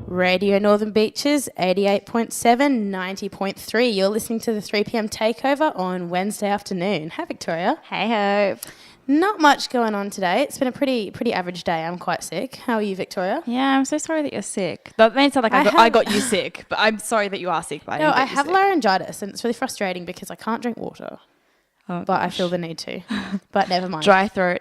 Radio Northern Beaches, 88.7, 90.3. You're listening to the 3 p.m. Takeover on Wednesday afternoon. Hi, Victoria. Hey, Hope. Not much going on today. It's been a pretty average day. I'm quite sick. How are you, Victoria? Yeah, I'm so sorry that you're sick. That made it sound like I got you sick, but I'm sorry that you are sick. But I have laryngitis, and it's really frustrating because I can't drink water. Oh, but I feel the need to. But never mind. Dry throat.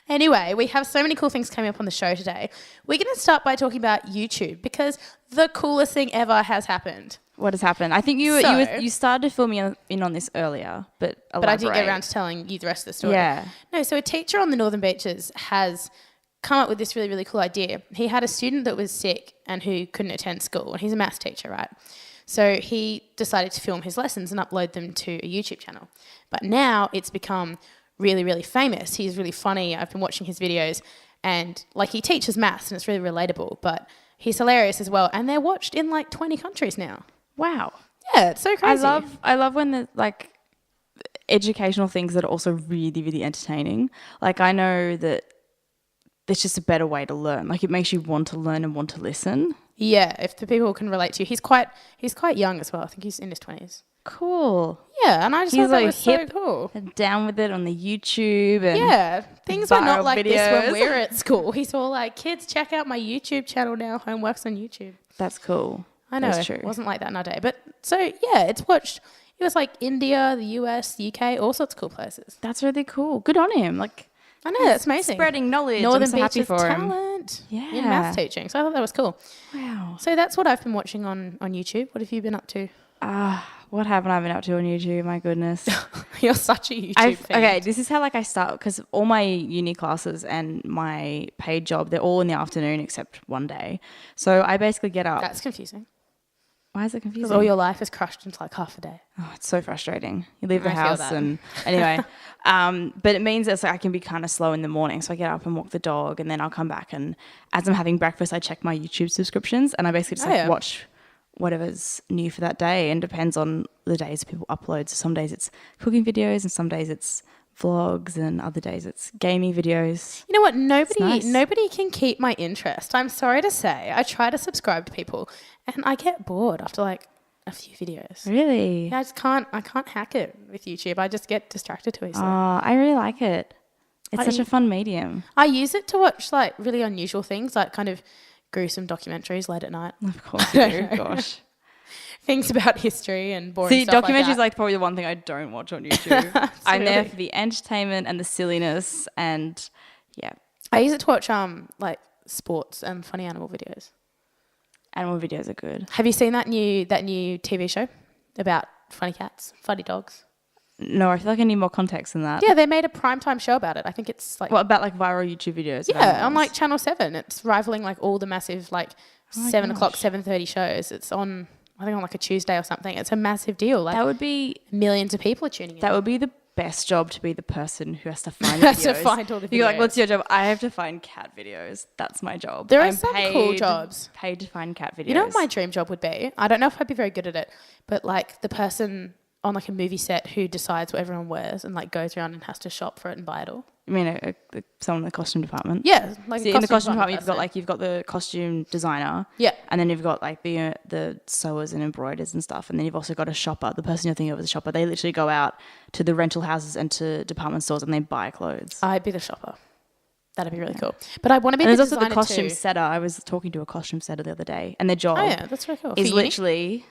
Anyway, we have so many cool things coming up on the show today. We're going to start by talking about YouTube because the coolest thing ever has happened. What has happened? I think you started to fill me in on this earlier, but elaborate. I didn't get around to telling you the rest of the story. Yeah. No, so a teacher on the Northern Beaches has come up with this really, really cool idea. He had a student that was sick and who couldn't attend school, and he's a maths teacher, right? So he decided to film his lessons and upload them to a YouTube channel. But now it's become really, really famous. He's really funny. I've been watching his videos and he teaches maths and it's really relatable, but he's hilarious as well. And they're watched in 20 countries now. Wow. Yeah, it's so crazy. I love when there's educational things that are also really, really entertaining. I know that it's just a better way to learn. It makes you want to learn and want to listen. Yeah, if the people can relate to you. He's quite young as well. I think he's in his 20s. Cool. Yeah, and I just thought that was hip so cool. And down with it on the YouTube. And yeah, things were not like videos. This when we were at school. He's all like, kids, check out my YouTube channel now. Homework's on YouTube. That's cool. I know. That's true. It wasn't like that in our day. But so, yeah, it's watched. It was India, the US, the UK, all sorts of cool places. That's really cool. Good on him. I know, that's amazing. Spreading knowledge. Northern I'm so happy Beaches for talent him. in maths teaching. So I thought that was cool. Wow. So that's what I've been watching on YouTube. What have you been up to? What haven't I been up to on YouTube? My goodness. You're such a YouTube fan. Okay, this is how I start, because all my uni classes and my paid job, they're all in the afternoon except one day. So I basically get up. That's confusing. Why is it confusing? Because all your life is crushed into half a day. Oh, it's so frustrating. You leave the house and anyway, but it means that I can be kind of slow in the morning. So I get up and walk the dog, and then I'll come back, and as I'm having breakfast, I check my YouTube subscriptions, and I basically just watch whatever's new for that day, and depends on the days people upload. So some days it's cooking videos, and some days it's vlogs, and other days it's gaming videos. You know what? Nobody can keep my interest. I'm sorry to say. I try to subscribe to people, and I get bored after a few videos. Really? Yeah, I can't hack it with YouTube. I just get distracted too easily. Oh, I really like it. It's such a fun medium. I use it to watch really unusual things, kind of gruesome documentaries late at night. Of course you do. Gosh. Things about history and boring stuff documentaries probably the one thing I don't watch on YouTube. I'm there for the entertainment and the silliness, and yeah. I use it to watch sports and funny animal videos. Animal videos are good. Have you seen that new TV show about funny cats, funny dogs? No, I feel like I need more context than that. Yeah, they made a primetime show about it. I think it's What about viral YouTube videos? Yeah, on Channel 7. It's rivaling all the massive 7 o'clock, 7:30 shows. It's on, I think, on a Tuesday or something. It's a massive deal. That would be millions of people are tuning in. That would be the best job, to be the person who has to find the videos. To find all the videos. You're what's your job? I have to find cat videos. That's my job. There are some cool jobs. Paid to find cat videos. You know what my dream job would be? I don't know if I'd be very good at it, but the person on a movie set who decides what everyone wears and goes around and has to shop for it and buy it all. You mean someone in the costume department? Yeah, in the costume department, you've got the costume designer. Yeah, and then you've got the sewers and embroiders and stuff, and then you've also got a shopper. The person you're thinking of is a shopper. They literally go out to the rental houses and to department stores and they buy clothes. I'd be the shopper. That'd be really cool. But I want to be and the designer. There's also the costume setter. I was talking to a costume setter the other day, and their job that's really cool. is literally.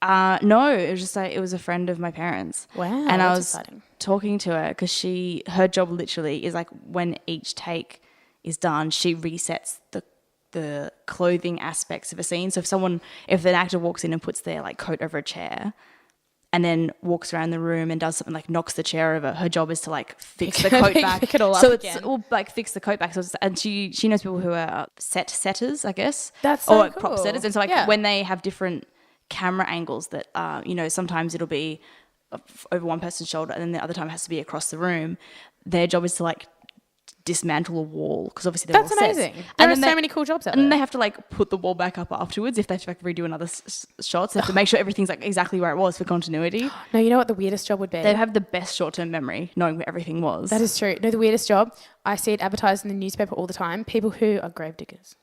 No, it was just it was a friend of my parents. Wow, and I was exciting. Talking to her because her job literally is when each take is done, she resets the clothing aspects of a scene. So if an actor walks in and puts their coat over a chair, and then walks around the room and does something knocks the chair over, her job is to fix the coat back. Pick it all up so again. It's all fix the coat back. So and she knows people who are setters, I guess. That's so or cool. prop setters. And so when they have different camera angles that sometimes it'll be over one person's shoulder and then the other time it has to be across the room. Their job is to dismantle a wall because obviously they're all That's amazing. sets. There are so many cool jobs out there. And then they have to put the wall back up afterwards if they have to redo another shots. They have to make sure everything's exactly where it was for continuity. No, you know what the weirdest job would be? They'd have the best short-term memory knowing where everything was. That is true. No, the weirdest job, I see it advertised in the newspaper all the time, people who are grave diggers.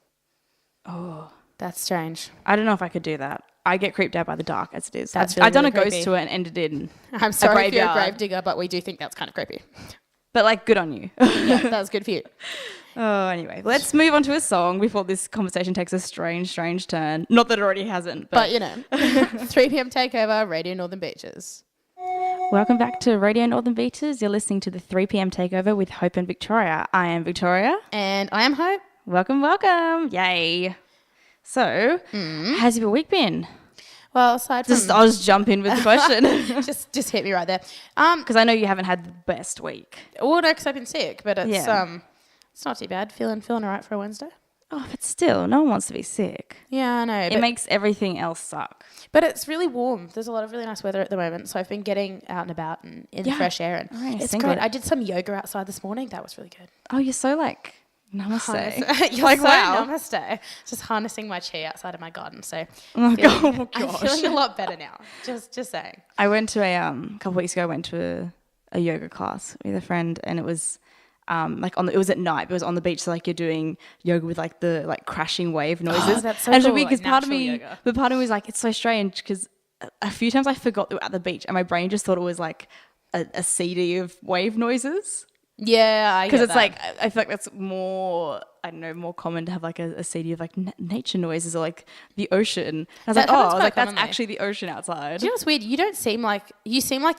Oh, That's strange. I don't know if I could do that. I get creeped out by the dark as it is. That's I've done really a ghost creepy. tour and ended in I'm sorry if you're a graveyard. grave digger, but we do think that's kind of creepy. But like, good on you. Yeah, that was good for you. Oh, anyway, let's move on to a song before this conversation takes a strange turn. Not that it already hasn't, But you know, 3 p.m. Takeover, Radio Northern Beaches. Welcome back to Radio Northern Beaches. You're listening to the 3 p.m. Takeover with Hope and Victoria. I am Victoria. And I am Hope. Welcome. Yay. So, how's your week been? Well, aside from... I'll just jump in with the question. just hit me right there. Because I know you haven't had the best week. Well, no, because I've been sick, but it's not too bad. Feeling all right for a Wednesday. Oh, but still, no one wants to be sick. Yeah, I know. It makes everything else suck. But it's really warm. There's a lot of really nice weather at the moment, so I've been getting out and about and in the fresh air, and it's great. I did some yoga outside this morning. That was really good. Oh, you're so like... Namaste. You're like, so wow. Namaste. Just harnessing my chi outside of my garden. So I'm feeling a lot better now. Just saying. I went to a couple of weeks ago. I went to a yoga class with a friend, and it was it was at night. But it was on the beach, so like you're doing yoga with like the like crashing wave noises. Oh, that's so and cool. Because like part of me was like, it's so strange because a few times I forgot that we were at the beach, and my brain just thought it was like a CD of wave noises. Yeah, because it's like I feel like that's more more common to have like a CD of like nature noises or like the ocean. And I was like, that's actually the ocean outside. Do you know what's weird? You seem like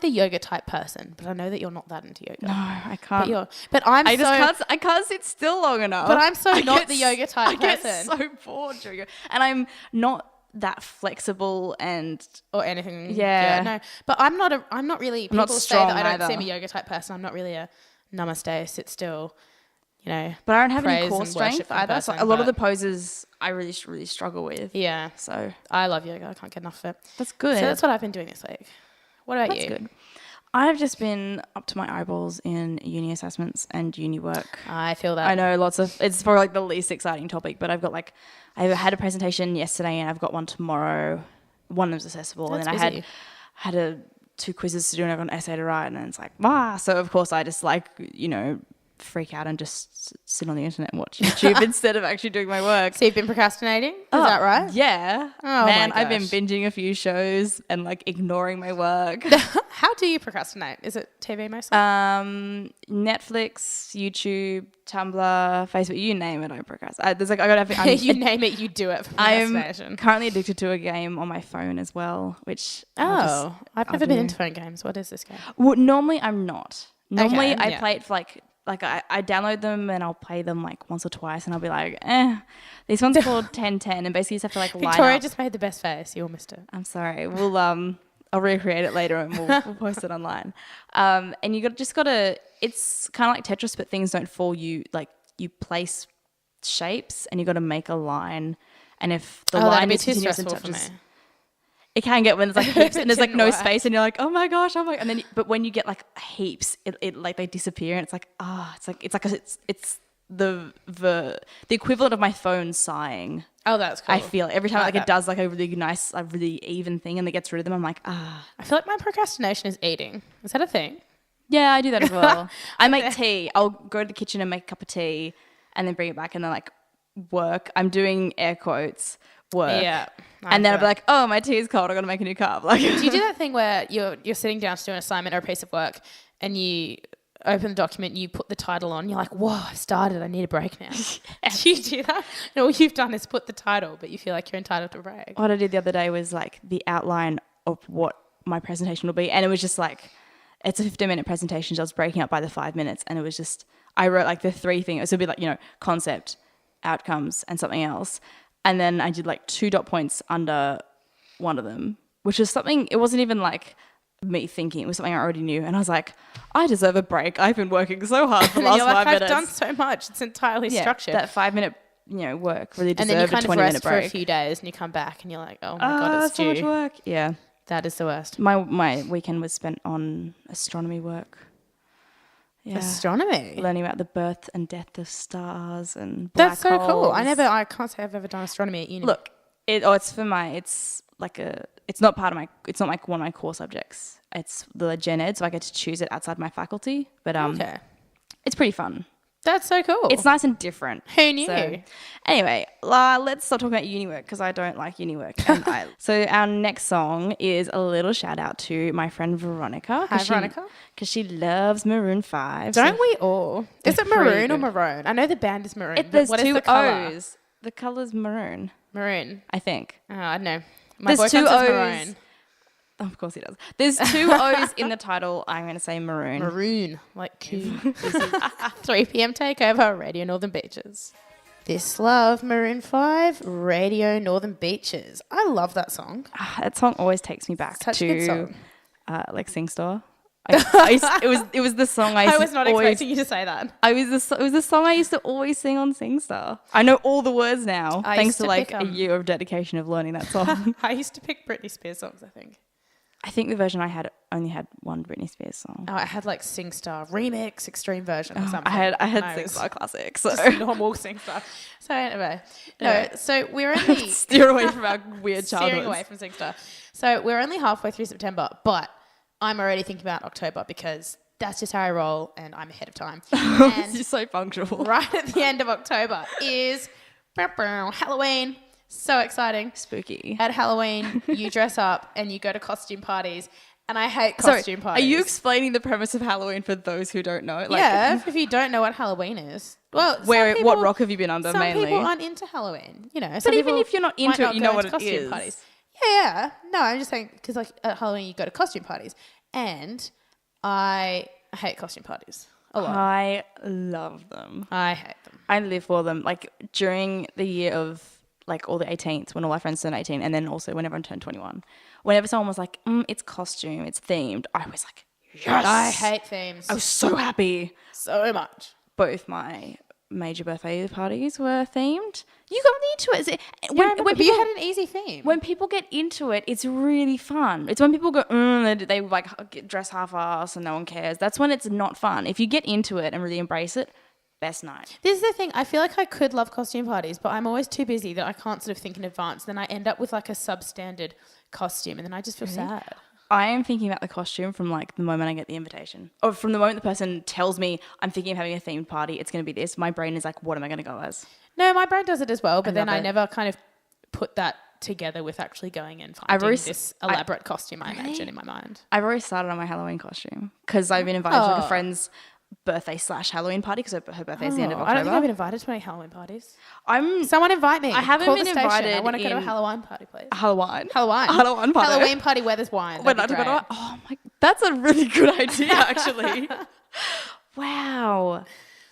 the yoga type person, but I know that you're not that into yoga. No, I can't. I can't sit still long enough. But I'm so not the yoga type person. I get so bored during it, and I'm not that flexible or anything. Yeah, no. But I'm not really. People say that I don't seem a yoga type person. I'm not really a namaste, sit still, But I don't have any core strength either. Person, so a lot of the poses I really, really struggle with. Yeah. So I love yoga. I can't get enough of it. That's good. So that's what I've been doing this week. What about you? That's good. I've just been up to my eyeballs in uni assessments and uni work. I feel that. I know it's probably like the least exciting topic, but I had a presentation yesterday and I've got one tomorrow. One was accessible. That's and then busy. I had 2 quizzes to do and I've got an essay to write, and then it's like, so of course I just freak out and just sit on the internet and watch YouTube instead of actually doing my work. So you've been procrastinating? Is that right? Yeah. Oh, man, my gosh. I've been binging a few shows and like ignoring my work. How do you procrastinate? Is it TV mostly? Netflix, YouTube, Tumblr, Facebook, you name it, I procrastinate. You name it, you do it for procrastination. I'm currently addicted to a game on my phone as well, which I've never been into phone games. What is this game? Well, normally I'm not. Normally Okay, I play it for like I download them and I'll play them like once or twice and I'll be like, this one's called 1010, and basically you just have to like line Victoria up. just made the best face. You all missed it. I'm sorry. We'll I'll recreate it later and we'll post it online. And you gotta. It's kind of like Tetris, but things don't fall. You place shapes and you got to make a line. And if the line is continuous and touches, it can get when there's like heaps and there's like no space and you're like, oh my gosh, and then but when you get like heaps, it like they disappear and it's like it's the equivalent of my phone sighing. Oh, that's cool. I feel every time it does like a really nice, like really even thing and it gets rid of them. I'm like, I feel like my procrastination is eating. Is that a thing? Yeah, I do that as well. I make tea. I'll go to the kitchen and make a cup of tea and then bring it back and then like work. I'm doing air quotes work. Yeah. And then I'll be like, oh, my tea is cold. I got to make a new cup. Like, do you do that thing where you're sitting down to do an assignment or a piece of work and you open the document, you put the title on, you're like, whoa, I've started, I need a break now. Do you do that? No, all you've done is put the title, but you feel like you're entitled to a break. What I did the other day was like the outline of what my presentation will be. And it was just like, it's a 15-minute presentation. So I was breaking up by the 5 minutes. And it was just, I wrote like the 3 things. So it'd be like, concept, outcomes, and something else. And then I did like 2 dot points under one of them, which was something, it wasn't even like me thinking, it was something I already knew. And I was like, I deserve a break. I've been working so hard for the last 5 minutes. I've done so much. It's entirely structured. That 5-minute, work really deserved a 20-minute break. And then you kind of rest for a few days and you come back and you're like, oh my God, it's so due. much work. Yeah. That is the worst. My weekend was spent on astronomy work. Yeah. Astronomy? Learning about the birth and death of stars and black That's so holes. cool. I can't say I've ever done astronomy at uni. Look, it's not like one of my core subjects. It's the gen ed, so I get to choose it outside my faculty. But okay. It's pretty fun. That's so cool. It's nice and different. Who knew? So, anyway, let's stop talking about uni work because I don't like uni work. So our next song is a little shout out to my friend Veronica. Hi, Veronica. Because she loves Maroon 5. Don't we all? Is it Maroon or Maroon? I know the band is Maroon. There's what two is the colour? O's. The colour's maroon. Maroon. I think. Oh, I don't know. My There's boyfriend two says O's. Maroon. Oh, of course he does. There's two O's in the title. I'm going to say maroon. Maroon. Like cool. This is 3 p.m. Takeover, Radio Northern Beaches. This Love, Maroon 5, Radio Northern Beaches. I love that song. That song always takes me back Such a good to song. like SingStar. It was the song I was not expecting you to say that. It was the song I used to always sing on SingStar. I know all the words now, I thanks used to to like pick, a year of dedication of learning that song. I used to pick Britney Spears songs, I think. I think the version I had only had one Britney Spears song. Oh, I had like SingStar Remix, Extreme Version or something. I had No, it SingStar Classic. was So just normal SingStar. So anyway, so we're only steer away from our weird childhoods. steering away from SingStar. So we're only halfway through September, but I'm already thinking about October because that's just how I roll and I'm ahead of time. And You're so punctual. right at the end of October is Halloween. So exciting. Spooky. At Halloween, you dress up and you go to costume parties. And I hate costume parties. Are you explaining the premise of Halloween for those who don't know? Like, yeah, if you don't know what Halloween is. Well, what rock have you been under mainly? Some people aren't into Halloween, you know. But even if you're not into it, you know what it is. Parties. Yeah. No, I'm just saying because like at Halloween you go to costume parties, and I hate costume parties a lot. I love them. I hate them. I live for them. Like during the year of like all the 18th when all our friends turned 18, and then also when everyone turned 21. Whenever someone was like, it's costume, it's themed, I was like, yes. I hate themes. I was so happy. So much. Both my major birthday parties were themed. You got into it. When you had an easy theme. When people get into it, it's really fun. It's when people go, they like dress half-ass and no one cares. That's when it's not fun. If you get into it and really embrace it, best night. This is the thing. I feel like I could love costume parties, but I'm always too busy that I can't sort of think in advance. Then I end up with like a substandard costume and then I just feel sad. I am thinking about the costume from like the moment I get the invitation. Or from the moment the person tells me I'm thinking of having a themed party, it's going to be this. My brain is like, what am I going to go as? No, my brain does it as well, but then I it. never kind of put that together with actually going and finding this elaborate costume I imagine in my mind. I've already started on my Halloween costume because I've been invited to like a friend's birthday / Halloween party because her birthday is the end of October. I don't think I've been invited to any Halloween parties. Someone invite me. I haven't Call been the station. invited. I want to go to a Halloween party, please. Halloween Halloween party. Halloween party where there's wine. That'd be great. Oh my, that's a really good idea actually. Wow,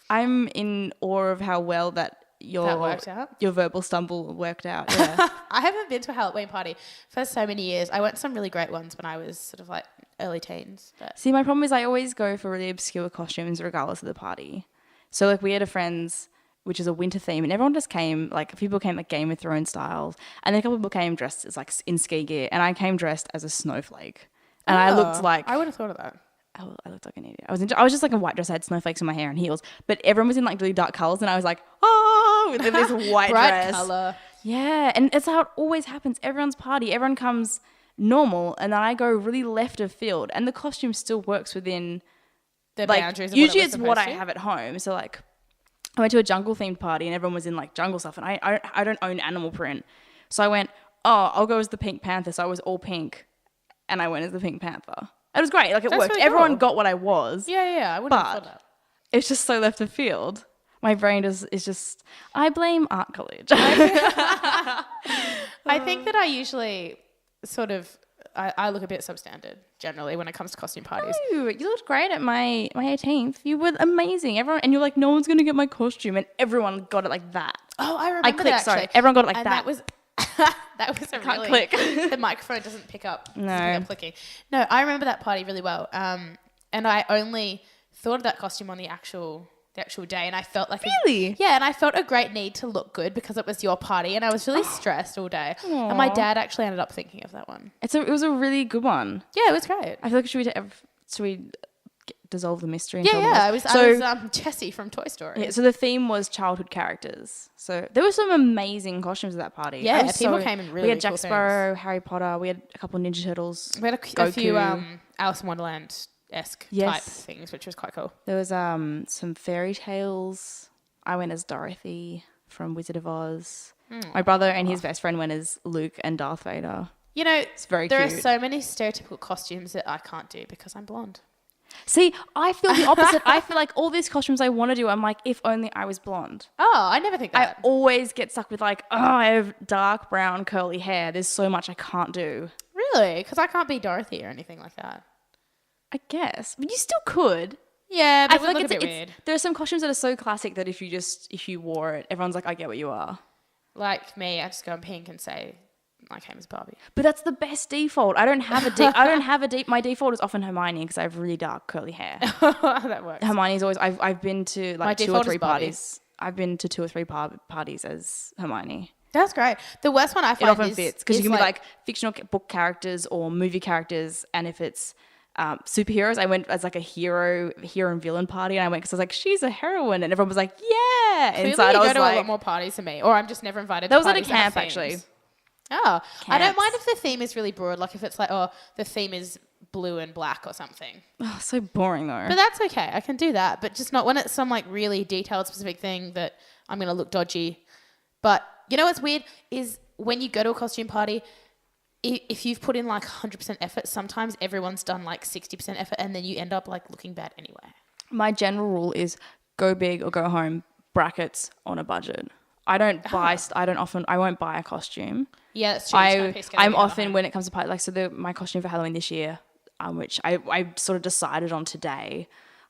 I'm in awe of how well that worked out. Your verbal stumble worked out. Yeah. I haven't been to a Halloween party for so many years. I went to some really great ones when I was sort of like early teens. But See, my problem is I always go for really obscure costumes regardless of the party. So like we had a friend's, which is a winter theme, and everyone just came, like people came like Game of Thrones styles, and then a couple of people came dressed as like in ski gear, and I came dressed as a snowflake. And I looked like... I would have thought of that. I looked like an idiot. I was just like a white dress. I had snowflakes in my hair and heels, but everyone was in like really dark colors, and I was like, with this white Bright dress. color. Yeah, and it's how it always happens. Everyone's party, everyone comes normal, and then I go really left of field, and the costume still works within The like boundaries of usually what it's what I have at home. So like I went to a jungle themed party and everyone was in like jungle stuff, and I don't own animal print, so I went, I'll go as the Pink Panther. So I was all pink, and I went as the Pink Panther. It was great. Like it worked. Really Everyone cool. got what I was. Yeah. I wouldn't have thought that. It's just so left of field. My brain is just. I blame art college. I think that I usually sort of I look a bit substandard generally when it comes to costume parties. You looked great at my 18th. You were amazing. Everyone, and you're like, no one's gonna get my costume, and everyone got it like that. Oh, I remember that actually. Sorry, everyone got it like and that. That was that was a Can't really click. The microphone doesn't pick up. No. Doesn't pick up clicking. No, I remember that party really well. And I only thought of that costume on the actual day, and I felt like Really? and I felt a great need to look good because it was your party, and I was really stressed all day. Aww. And my dad actually ended up thinking of that one. It was a really good one. Yeah, it was great. I feel like should we dissolve the mystery? And I was Jessie from Toy Story. Yeah, so the theme was childhood characters. So there were some amazing costumes at that party. Yeah, people came in really We had Jack cool Sparrow, Harry Potter. We had a couple of Ninja Turtles. We had a few Alice in Wonderland esque Yes. type things, which was quite cool. There was some fairy tales. I went as Dorothy from Wizard of Oz. My brother and his best friend went as Luke and Darth Vader. You know, It's very there cute. are so many stereotypical costumes that I can't do because I'm blonde. See, I feel the opposite. I feel like all these costumes I want to do, I'm like, if only I was blonde. Oh, I never think that. I always get stuck with like, oh, I have dark brown curly hair. There's so much I can't do. Really? Because I can't be Dorothy or anything like that. I guess. But you still could. Yeah, but I feel like it's a bit weird. there are some costumes that are so classic that if you wore it, everyone's like, I get what you are. Like me, I just go in pink and say I came as Barbie. But that's the best default. I don't have a deep. My default is often Hermione because I have really dark curly hair. That works. Hermione's always. I've been to like My 2 or default 3 is Barbie. parties. I've been to 2 or 3 parties as Hermione. That's great. The worst one I It find often is fits because you is can be like fictional book characters or movie characters, and if it's superheroes, I went as like a hero and villain party, and I went because I was like, she's a heroine, and everyone was like, yeah. Clearly Inside, you I was go to like, a lot more parties than me, or I'm just never invited. That to was at a parties that have camp, actually. themes. Oh, I don't Camps. mind if the theme is really broad, like if it's like, oh, the theme is blue and black or something. oh, so boring though. But that's okay. I can do that, but just not when it's some like really detailed specific thing that I'm going to look dodgy. But you know what's weird is when you go to a costume party, if you've put in like 100% effort, sometimes everyone's done like 60% effort and then you end up like looking bad anyway. My general rule is go big or go home, brackets on a budget. I don't buy, I won't buy a costume. Yeah, that's true. I'm often, when it comes to party, like, so my costume for Halloween this year, which I sort of decided on today,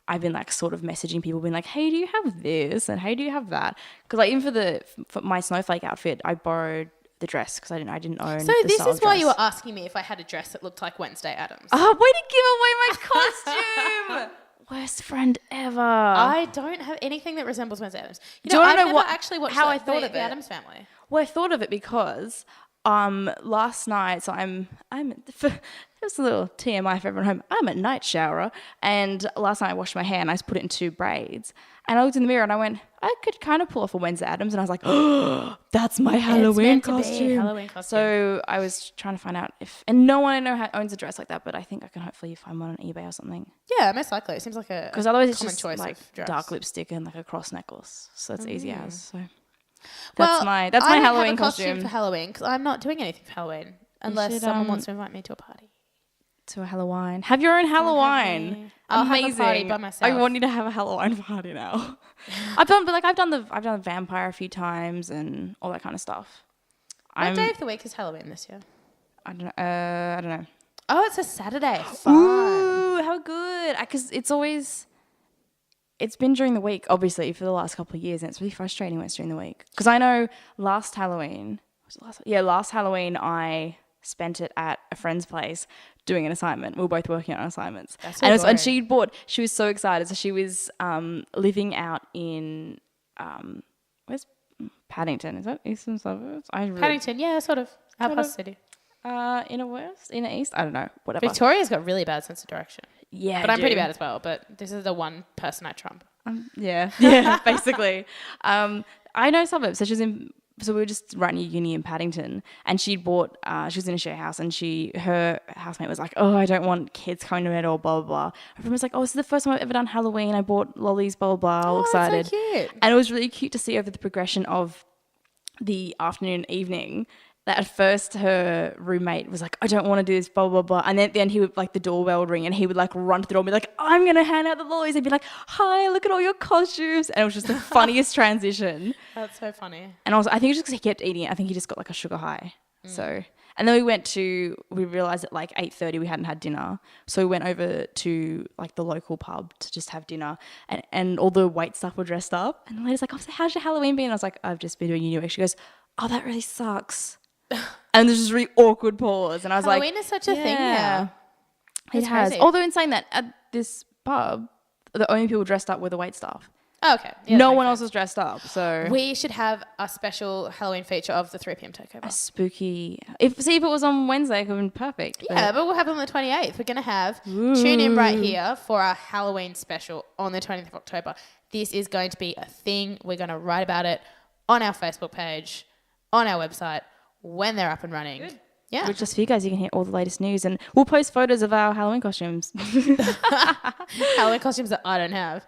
I've been like sort of messaging people, being like, hey, do you have this? And hey, do you have that? Because like even for my snowflake outfit, I borrowed the dress because I didn't own. So the this style is of why dress. you were asking me if I had a dress that looked like Wednesday Addams. Oh, way to give away my costume! Worst friend ever. I don't have anything that resembles Wednesday Addams. Do you wanna I've know never what- actually watched how I thought of the it? Addams Family. Well, I thought of it because last night, so I'm just a little TMI for everyone home. I'm a night showerer, and last night I washed my hair and I just put it in 2 braids. And I looked in the mirror and I went, I could kind of pull off a Wednesday Addams, and I was like, oh, that's my Halloween meant to be a costume. Halloween costume. So I was trying to find out and no one I know owns a dress like that, but I think I can hopefully find one on eBay or something. Yeah, most likely. It seems like a Because otherwise it's common just choice like of dress. dark lipstick and like a cross necklace. So that's easy as. So Well, that's my I don't Halloween have a costume costume. for Halloween because I'm not doing anything for Halloween unless should, someone wants to invite me to a party. To a Halloween. Have your own Halloween. I'll have a Amazing. party by myself. I want you to have a Halloween party now. I've done the vampire a few times and all that kind of stuff. What day of the week is Halloween this year? I don't know. Oh, it's a Saturday. Fun. Ooh, how good! Because it's been during the week, obviously, for the last couple of years, and it's really frustrating when it's during the week. Because I know last Halloween I spent it at a friend's place doing an assignment. We were both working on assignments. That's so and boring. she was so excited. So she was living out in, where's Paddington? Is that Eastern Suburbs? Paddington, yeah, sort of. Our past city. Inner West? Inner East? I don't know. Whatever. Victoria's got really bad sense of direction. Yeah, But I'm pretty bad as well. But this is the one person I trump. Yeah, basically. I know suburbs. So we were just right near uni in Paddington, and she'd bought. She was in a share house, and her housemate was like, "Oh, I don't want kids coming to bed," or blah blah blah. Everyone was like, "Oh, this is the first time I've ever done Halloween. I bought lollies, blah blah blah." All excited. That's so cute. And it was really cute to see over the progression of the afternoon, evening. That at first her roommate was like, I don't want to do this, blah, blah, blah. And then he would, like, the doorbell would ring and he would, like, run to the door and be like, I'm going to hand out the lollies. And be like, hi, look at all your costumes. And it was just the funniest transition. That's so funny. And also, I think it's just because he kept eating it. I think he just got, like, a sugar high. So, and then we realised at, like, 8:30 we hadn't had dinner. So we went over to, like, the local pub to just have dinner. And all the wait staff were dressed up. And the lady's like, oh, so how's your Halloween been? And I was like, I've just been doing uni work. She goes, oh, that really sucks. And there's just really awkward pause. And I was Halloween like, is such a thing now. It It's has. crazy. Although in saying that, at this pub, the only people dressed up were the wait staff. Oh, okay. Yeah, No that one makes else was dressed up. So sense. We should have a special Halloween feature of the 3 p.m. takeover. spooky. If it was on Wednesday, it would have been perfect. Yeah, but we'll have it on the 28th. We're going to have, tune in right here for our Halloween special on the 20th of October. This is going to be a thing. We're going to write about it on our Facebook page, on our website, when they're up and running. Good. Yeah. Which just for you guys, you can hear all the latest news, and we'll post photos of our Halloween costumes. Halloween costumes that I don't have.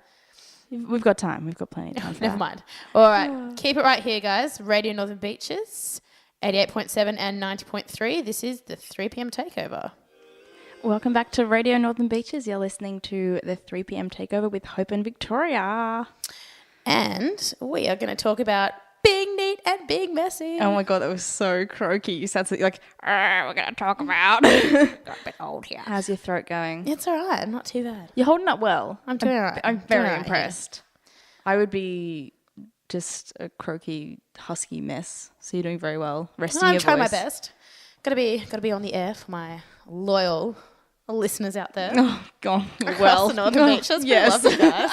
We've got time. We've got plenty of time for Never that. mind. All right. Keep it right here, guys. Radio Northern Beaches, 88.7 and 90.3. This is the 3 p.m. Takeover. Welcome back to Radio Northern Beaches. You're listening to the 3 p.m. Takeover with Hope and Victoria. And we are going to talk about being neat and being messy. Oh my God, that was so croaky. You sound so like, we're going to talk about. Got a bit old here. How's your throat going? It's all right. Not too bad. You're holding up well. I'm doing all right. I'm very impressed. I would be just a croaky, husky mess. So you're doing very well. Resting your voice. I'm trying my best. Got to be on the air for my loyal listeners out there. Oh, God. Across the Northern Beaches. Yes. We love you guys.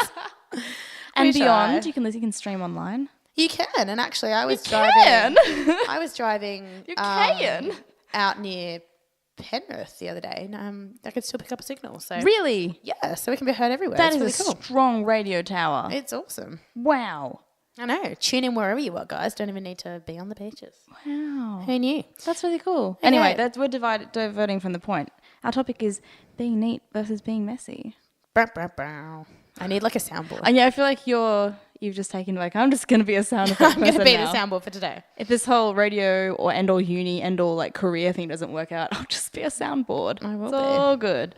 And beyond, you can stream online. You can, and actually, I was driving. I was driving. You can out near Penrith the other day, and I could still pick up a signal. So really, yeah, so we can be heard everywhere. That it's is really a strong radio tower. It's awesome. Wow. I know. Tune in wherever you are, guys. Don't even need to be on the beaches. Wow. Who knew? That's really cool. Okay. Anyway, we're diverting from the point. Our topic is being neat versus being messy. Bow, bow, bow. I need like a soundboard. And yeah, I feel like you've just taken like, I'm just going to be a sound effect I'm going to be now. the soundboard for today. If this whole radio or end-all uni, end-all like career thing doesn't work out, I'll just be a soundboard. I will it's be. all good.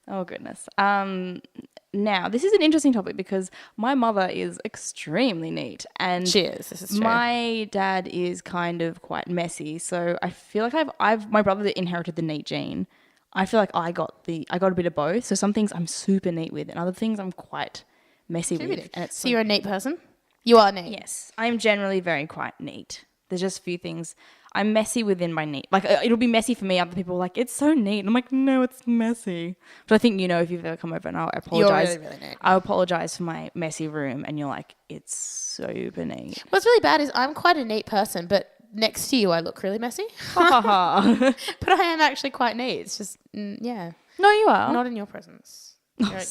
Oh, goodness. Now, this is an interesting topic because my mother is extremely neat. And she is. This is true. My dad is kind of quite messy. So I feel like my brother inherited the neat gene. I feel like I got a bit of both. So some things I'm super neat with and other things I'm quite messy with. And so you're a neat person? You are neat? Yes. I'm generally very quite neat. There's just a few things. I'm messy within my neat. Like, it'll be messy for me. Other people are like, it's so neat. And I'm like, no, it's messy. But I think, if you've ever come over and I apologize. You're really, really neat. I apologize for my messy room. And you're like, it's super neat. What's really bad is I'm quite a neat person, but next to you I look really messy. But I am actually quite neat. It's just, yeah. No, you are. Not in your presence.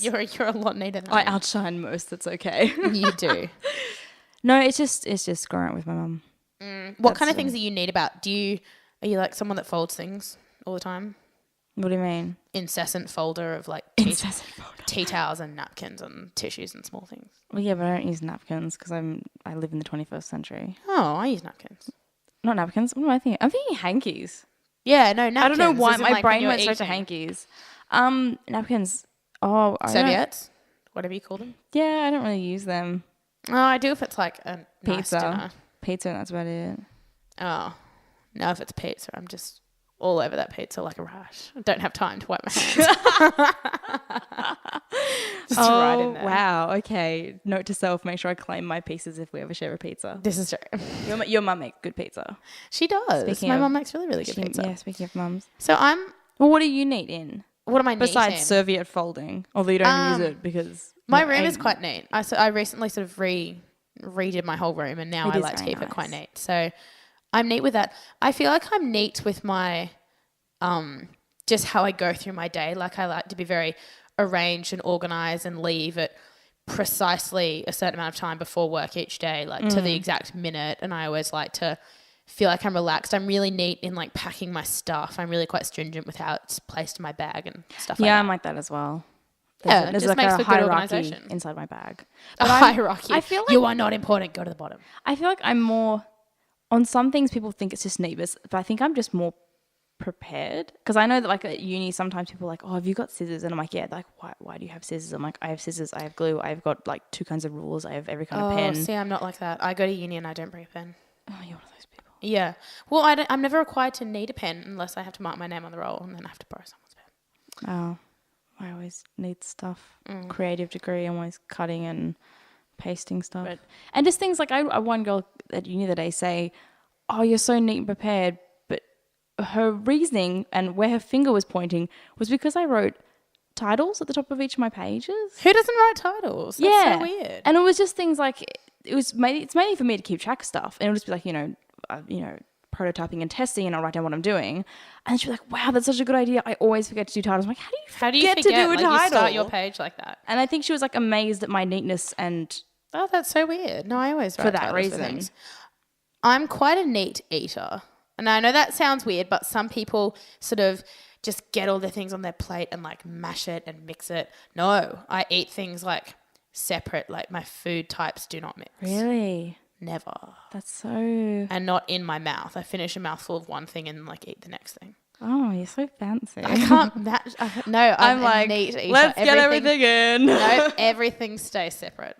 You're a lot neater than I outshine most. That's okay. You do. No, it's just growing up with my mum. What kind of things are you neat about? Are you like someone that folds things all the time? What do you mean? Incessant folder of like tea towels and napkins and tissues and small things. Well, yeah, but I don't use napkins because I live in the 21st century. Oh, I use napkins. Not napkins. What am I thinking? I'm thinking hankies. Yeah, no, napkins. I don't know why my like brain went straight to hankies. Napkins. Oh, serviettes, whatever you call them. Yeah, I don't really use them. Oh, I do if it's like a pizza. Nice dinner. Pizza, that's about it. Oh, no, if it's pizza, I'm just all over that pizza like a rash. I don't have time to wipe my hands. Just right in there. Wow. Okay. Note to self: make sure I claim my pieces if we ever share a pizza. This is true. Your mum makes good pizza. She does. My mum makes really, really good pizza. Yeah. Speaking of mums, so Well, what do you neat in? What am I neat in? Besides serviette folding, although you don't use it because my room is quite neat. I recently sort of redid my whole room, and now I like to keep it quite neat. So I'm neat with that. I feel like I'm neat with my just how I go through my day. Like I like to be very arranged and organized and leave at precisely a certain amount of time before work each day, like to the exact minute. And I always like to feel like I'm relaxed. I'm really neat in like packing my stuff. I'm really quite stringent with how it's placed in my bag and stuff like that. Yeah, I'm like that as well. There's like makes a for good hierarchy organisation. inside my bag. A hierarchy. I feel like you are not important. Go to the bottom. I feel like I'm more on some things. People think it's just neat, but I think I'm just more prepared because I know that like at uni sometimes people are like, oh, have you got scissors? And I'm like, yeah. Like, why do you have scissors? I'm like, I have scissors, I have glue, I've got like 2 kinds of rulers, I have every kind of pen. See, I'm not like that. I go to uni and I don't bring a pen. Oh, you're one of those people. Yeah. Well, I'm never required to need a pen unless I have to mark my name on the roll and then I have to borrow someone's pen. Oh, I always need stuff. Creative degree, I'm always cutting and pasting stuff. And just things like I one girl at uni the other day say, oh, you're so neat and prepared, but her reasoning and where her finger was pointing was because I wrote titles at the top of each of my pages. Who doesn't write titles? That's so weird. And it was just things like it's mainly for me to keep track of stuff, and it'll just be like prototyping and testing, and I'll write down what I'm doing. And she's like, "Wow, that's such a good idea. I always forget to do titles." I'm like, "How do you forget to do a title? You start your page like that?" And I think she was like amazed at my neatness and that's so weird. No, I always write for that titles reason. For things. I'm quite a neat eater. And I know that sounds weird, but some people sort of just get all their things on their plate and like mash it and mix it. No, I eat things like separate, like my food types do not mix. Really? Never. That's so... And not in my mouth. I finish a mouthful of one thing and like eat the next thing. Oh, you're so fancy. I can't match. No, I'm like, a neat eater. Let's get everything in. No, everything stays separate.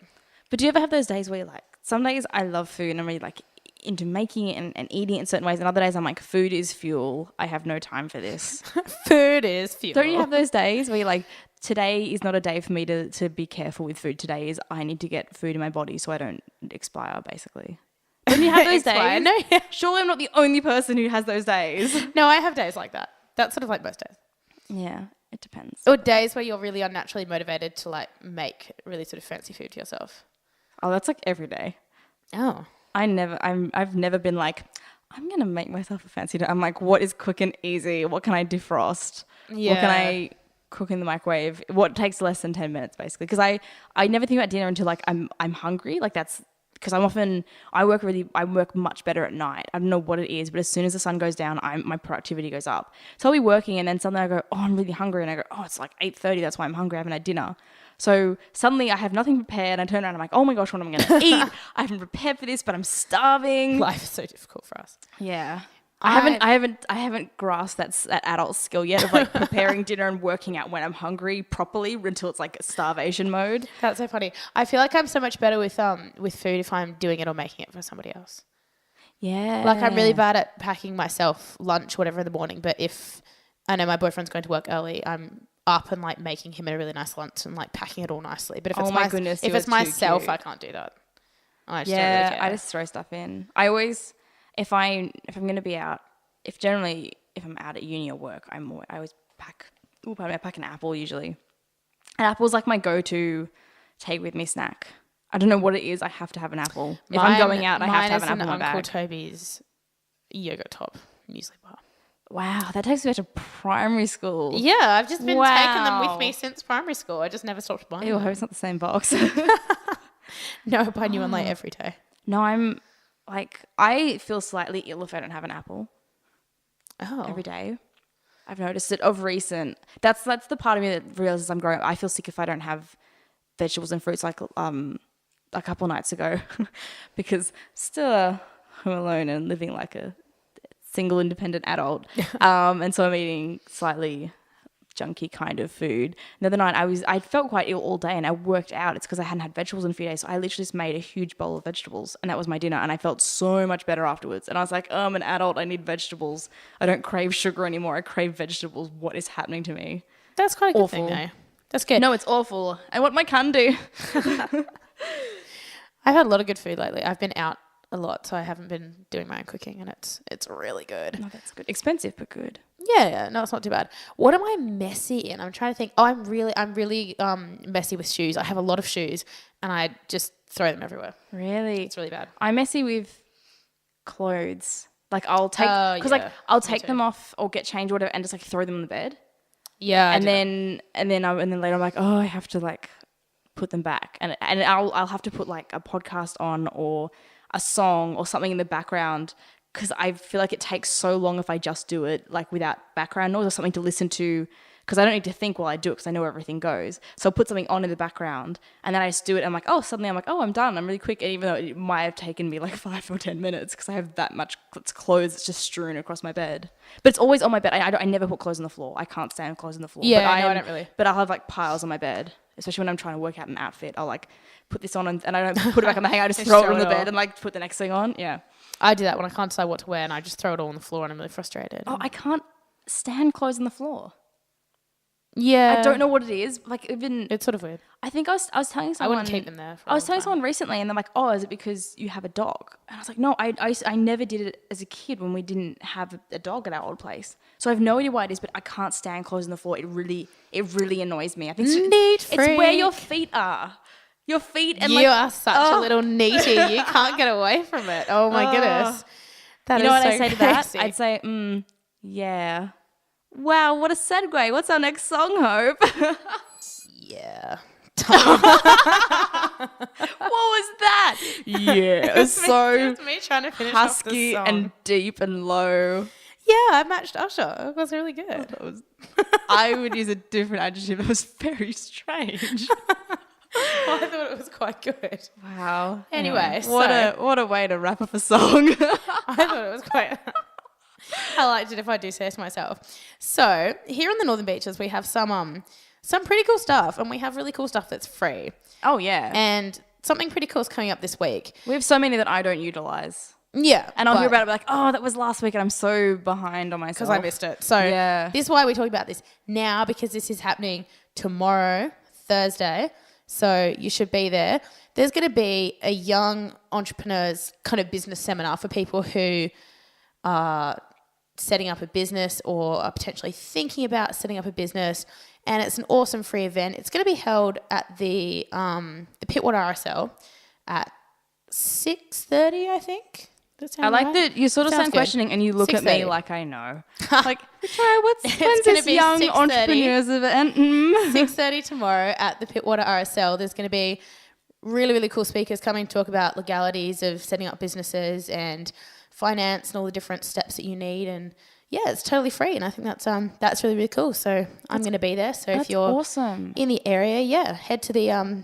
But do you ever have those days where you're like, some days I love food and I'm really like into making it and eating it in certain ways, and other days I'm like, food is fuel. I have no time for this. Food is fuel. Don't you have those days where you're like, today is not a day for me to be careful with food. Today is I need to get food in my body so I don't expire, basically. Don't you have those days? No, yeah. Surely I'm not the only person who has those days. No, I have days like that. That's sort of like most days. Yeah, it depends. Or days where you're really unnaturally motivated to like make really sort of fancy food for yourself. Oh, that's like every day. Oh. I've never been like, I'm going to make myself a fancy dinner. I'm like, what is quick and easy? What can I defrost? Yeah. What can I cook in the microwave? What takes less than 10 minutes, basically? Because I never think about dinner until like I'm hungry. Like that's because I work much better at night. I don't know what it is, but as soon as the sun goes down, my productivity goes up. So I'll be working and then suddenly I go, oh, I'm really hungry. And I go, oh, it's like 8:30. That's why I'm hungry. I haven't had dinner. So suddenly I have nothing prepared. I turn around and I'm like, oh my gosh, what am I going to eat? I haven't prepared for this, but I'm starving. Life is so difficult for us. Yeah. I haven't grasped that adult skill yet of like preparing dinner and working out when I'm hungry properly until it's like starvation mode. That's so funny. I feel like I'm so much better with food if I'm doing it or making it for somebody else. Yeah. Like I'm really bad at packing myself lunch, whatever in the morning. But if I know my boyfriend's going to work early, I'm up and like making him a really nice lunch and like packing it all nicely. But if it's myself, I can't do that. I just don't really care. I just throw stuff in. I always, if I'm going to be out, if I'm out at uni or work, I always pack an apple usually. An apple's like my go-to take with me snack. I don't know what it is. I have to have an apple. If I'm going out, I have to have an apple in my bag. Uncle Toby's yogurt top muesli bar. Wow, that takes me back to primary school. Yeah, I've just been taking them with me since primary school. I just never stopped buying them. I hope it's not the same box. No, I buy new one like every day. No, I'm like, I feel slightly ill if I don't have an apple. Oh. Every day. I've noticed it of recent. That's the part of me that realizes I'm growing. I feel sick if I don't have vegetables and fruits like a couple nights ago because still home alone and living like a single independent adult. And so I'm eating slightly junky kind of food. The other night I felt quite ill all day and I worked out. It's because I hadn't had vegetables in a few days. So I literally just made a huge bowl of vegetables and that was my dinner and I felt so much better afterwards. And I was like, oh, I'm an adult. I need vegetables. I don't crave sugar anymore. I crave vegetables. What is happening to me? That's quite a good thing though. That's good. No, it's awful. I want my candy. I've had a lot of good food lately. I've been out a lot, so I haven't been doing my own cooking, and it's really good. No, that's good. Expensive, but good. Yeah, no, it's not too bad. What am I messy in? I'm trying to think. Oh, I'm really messy with shoes. I have a lot of shoes, and I just throw them everywhere. Really? It's really bad. I'm messy with clothes. Like I'll take I'll take them off or get changed or whatever, and just like throw them on the bed. Yeah, and then later I'm like, oh, I have to like put them back, and I'll have to put like a podcast on or a song or something in the background because I feel like it takes so long if I just do it like without background noise or something to listen to because I don't need to think while I do it because I know where everything goes. So I'll put something on in the background and then I just do it and I'm like, oh, suddenly I'm like, oh, I'm done. I'm really quick. And even though it might have taken me like 5 or 10 minutes because I have that much clothes that's just strewn across my bed. But it's always on my bed. I never put clothes on the floor. I can't stand clothes on the floor. Yeah, I don't really. But I'll have like piles on my bed. Especially when I'm trying to work out an outfit, I'll like put this on and I don't put it back on the hanger. I just throw it on the bed and like put the next thing on. Yeah. I do that when I can't decide what to wear and I just throw it all on the floor and I'm really frustrated. Oh, I can't stand clothes on the floor. Yeah. I don't know what it is. Like even it's sort of weird. I think I was telling someone. I wouldn't keep them there. I was telling someone recently, and they're like, "Oh, is it because you have a dog?" And I was like, "No, I never did it as a kid when we didn't have a dog at our old place. So I have no idea why it is, but I can't stand clothes on the floor. It really annoys me. I think it's where your feet are. Your feet and you are such a little neaty. You can't get away from it. Oh my goodness. That you know what I say to that? I'd say, yeah. Wow, what a segue. What's our next song, Hope? Yeah. time. What was that? Yeah, it was so It was me trying to finish off the husky song. and deep and low. Yeah, I matched Usher. It was really good. I would use a different adjective. It was very strange. I thought it was quite good. Wow. Anyway, what a way to wrap up a song. I thought it was quite... I liked it, if I do say so myself. So here on the Northern Beaches, we have some pretty cool stuff, and we have really cool stuff that's free. Oh yeah. And something pretty cool is coming up this week. We have so many that I don't utilize. Yeah. And I'll hear about it like, oh, that was last week and I'm so behind on myself. Because I missed it. So this is why we're talking about this now, because this is happening tomorrow, Thursday. So you should be there. There's going to be a young entrepreneurs kind of business seminar for people who are setting up a business or are potentially thinking about setting up a business. And it's an awesome free event. It's going to be held at the Pittwater RSL at 6:30, I think. I like right? that you sort of Sounds sound good. questioning and you look at me 6:30. like I know. Like, Victoria, when's gonna this be young 6:30. entrepreneurs event? 6:30 tomorrow at the Pittwater RSL. There's going to be really, really cool speakers coming to talk about legalities of setting up businesses and finance and all the different steps that you need. And yeah, it's totally free. And I think that's really, really cool. So I'm going to be there. So if you're awesome. in the area, head to the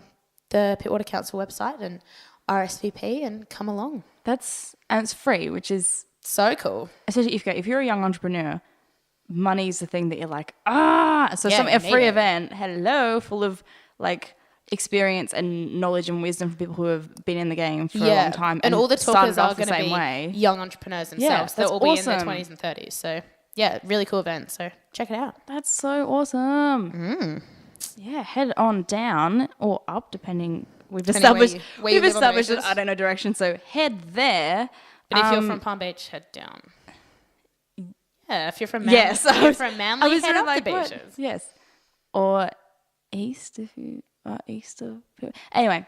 Pittwater Council website and RSVP and come along. And it's free, which is so cool. Especially if you're a young entrepreneur, money's the thing that you're like, So Yeah, a free event, full of like experience and knowledge and wisdom from people who have been in the game for a long time. And all the talkers started are off the going to same be way. young entrepreneurs themselves. that's They'll all be in awesome. their 20s and 30s. So yeah, really cool event. So check it out. That's so awesome. Yeah, head on down or up, depending. We've established where you live on the that beaches. I don't know direction, so head there. But if you're from Palm Beach, head down. Yeah, if you're from yes, Manly, Manly, I was head sort of up like, the what? beaches. Yes, or east if you are east of. Anyway,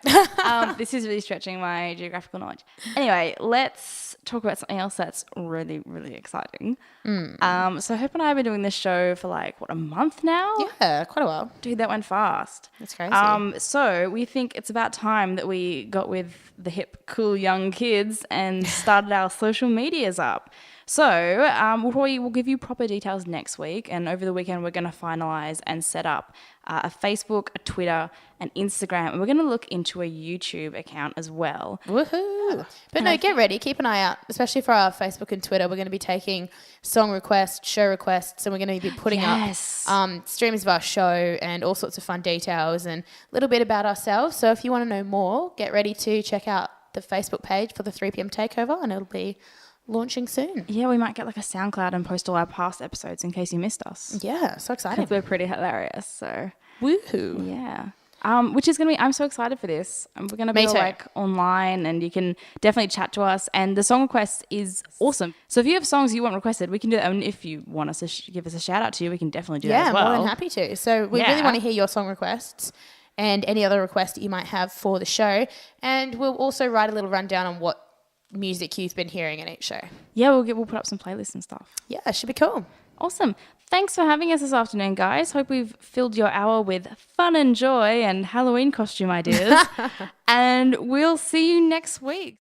this is really stretching my geographical knowledge. Anyway, let's talk about something else that's really, really exciting. So Hope and I have been doing this show for a month now? Yeah, quite a while. Dude, that went fast. That's crazy. So we think it's about time that we got with the hip, cool young kids and started our social medias up. So we'll give you proper details next week, and over the weekend we're going to finalise and set up a Facebook, a Twitter, an Instagram, and we're going to look into a YouTube account as well. Woohoo! But no, get ready. Keep an eye out, especially for our Facebook and Twitter. We're going to be taking song requests, show requests, and we're going to be putting up streams of our show and all sorts of fun details and a little bit about ourselves. So if you want to know more, get ready to check out the Facebook page for the 3 p.m. Takeover, and it'll be launching soon. Yeah, we might get a SoundCloud and post all our past episodes in case you missed us. Yeah, so exciting. We're pretty hilarious, so. Woohoo. Yeah. Which is going to be, I'm so excited for this. We're going to be all, online, and you can definitely chat to us. And the song request is awesome. So if you have songs you want requested, we can do that. And if you want us to give us a shout out to you, we can definitely do that as well. Yeah, more than happy to. So we really want to hear your song requests and any other requests that you might have for the show. And we'll also write a little rundown on what music you've been hearing in each show. Yeah, we'll put up some playlists and stuff. Yeah, it should be cool. Awesome. Thanks for having us this afternoon, guys. Hope we've filled your hour with fun and joy and Halloween costume ideas. And we'll see you next week.